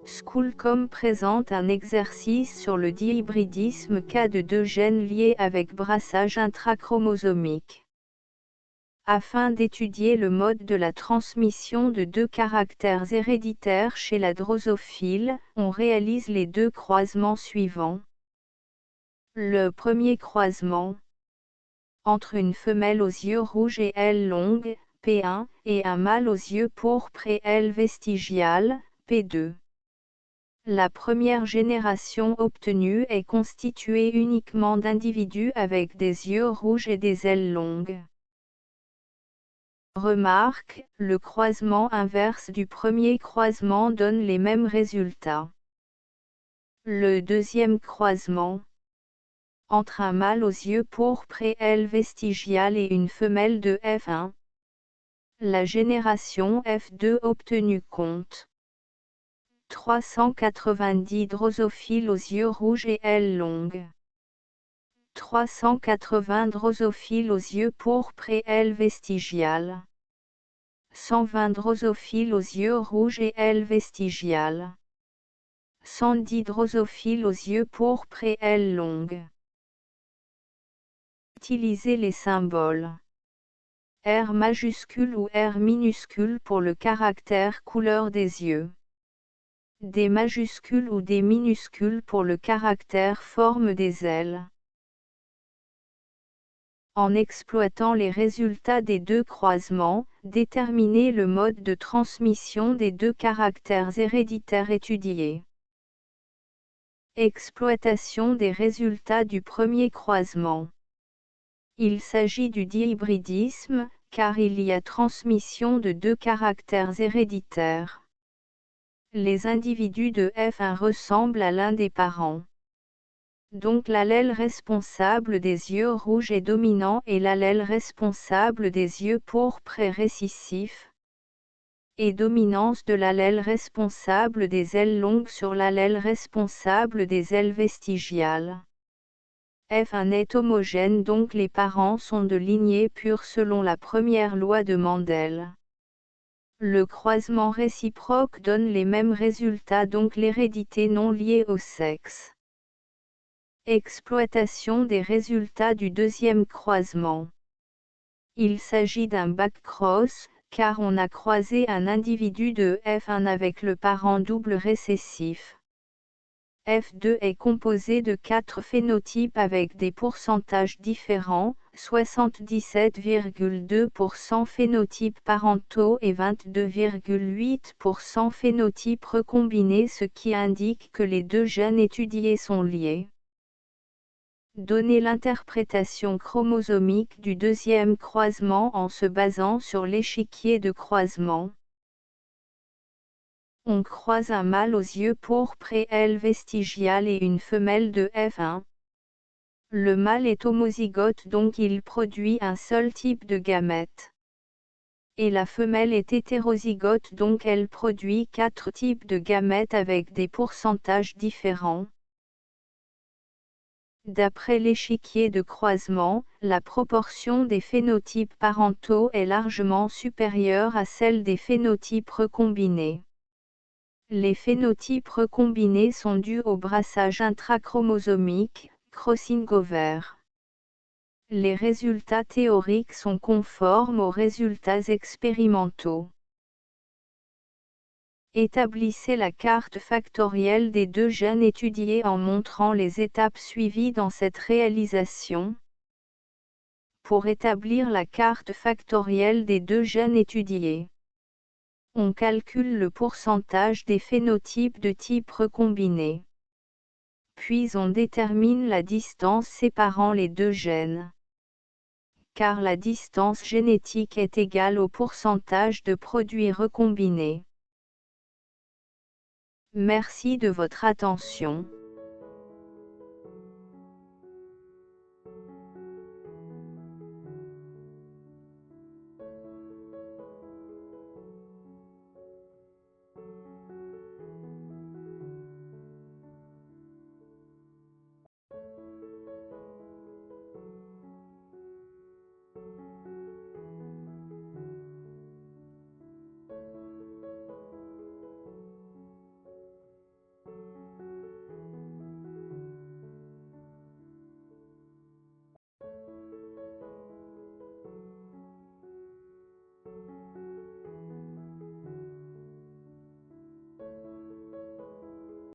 Schoolcom présente un exercice sur le dihybridisme cas de deux gènes liés avec brassage intrachromosomique. Afin d'étudier le mode de la transmission de deux caractères héréditaires chez la drosophile, on réalise les deux croisements suivants. Le premier croisement entre une femelle aux yeux rouges et ailes longues, P1, et un mâle aux yeux pourpres et ailes vestigiales, P2. La première génération obtenue est constituée uniquement d'individus avec des yeux rouges et des ailes longues. Remarque, le croisement inverse du premier croisement donne les mêmes résultats. Le deuxième croisement entre un mâle aux yeux pourpres et ailes vestigiales et une femelle de F1. La génération F2 obtenue compte 390 drosophiles aux yeux rouges et ailes longues. 380 drosophiles aux yeux pourpres et ailes vestigiales. 120 drosophiles aux yeux rouges et ailes vestigiales. 110 drosophiles aux yeux pourpres et ailes longues. Utilisez les symboles R majuscule ou R minuscule pour le caractère couleur des yeux. D majuscule ou D minuscule pour le caractère forme des ailes. En exploitant les résultats des deux croisements, déterminez le mode de transmission des deux caractères héréditaires étudiés. Exploitation des résultats du premier croisement. Il s'agit du dihybridisme, car il y a transmission de deux caractères héréditaires. Les individus de F1 ressemblent à l'un des parents. Donc l'allèle responsable des yeux rouges est dominant et l'allèle responsable des yeux pourpres est récessif. Et dominance de l'allèle responsable des ailes longues sur l'allèle responsable des ailes vestigiales. F1 est homogène, donc les parents sont de lignée pure selon la première loi de Mendel. Le croisement réciproque donne les mêmes résultats, donc l'hérédité non liée au sexe. Exploitation des résultats du deuxième croisement. Il s'agit d'un backcross, car on a croisé un individu de F1 avec le parent double récessif. F2 est composé de 4 phénotypes avec des pourcentages différents, 77,2% phénotypes parentaux et 22,8% phénotypes recombinés, ce qui indique que les deux gènes étudiés sont liés. Donnez l'interprétation chromosomique du deuxième croisement en se basant sur l'échiquier de croisement. On croise un mâle aux yeux pourpres et ailes vestigiales et une femelle de F1. Le mâle est homozygote, donc il produit un seul type de gamète. Et la femelle est hétérozygote, donc elle produit 4 types de gamètes avec des pourcentages différents. D'après l'échiquier de croisement, la proportion des phénotypes parentaux est largement supérieure à celle des phénotypes recombinés. Les phénotypes recombinés sont dus au brassage intrachromosomique, crossing-over. Les résultats théoriques sont conformes aux résultats expérimentaux. Établissez la carte factorielle des deux gènes étudiés en montrant les étapes suivies dans cette réalisation. Pour établir la carte factorielle des deux gènes étudiés, on calcule le pourcentage des phénotypes de type recombiné. Puis on détermine la distance séparant les deux gènes. Car la distance génétique est égale au pourcentage de produits recombinés. Merci de votre attention.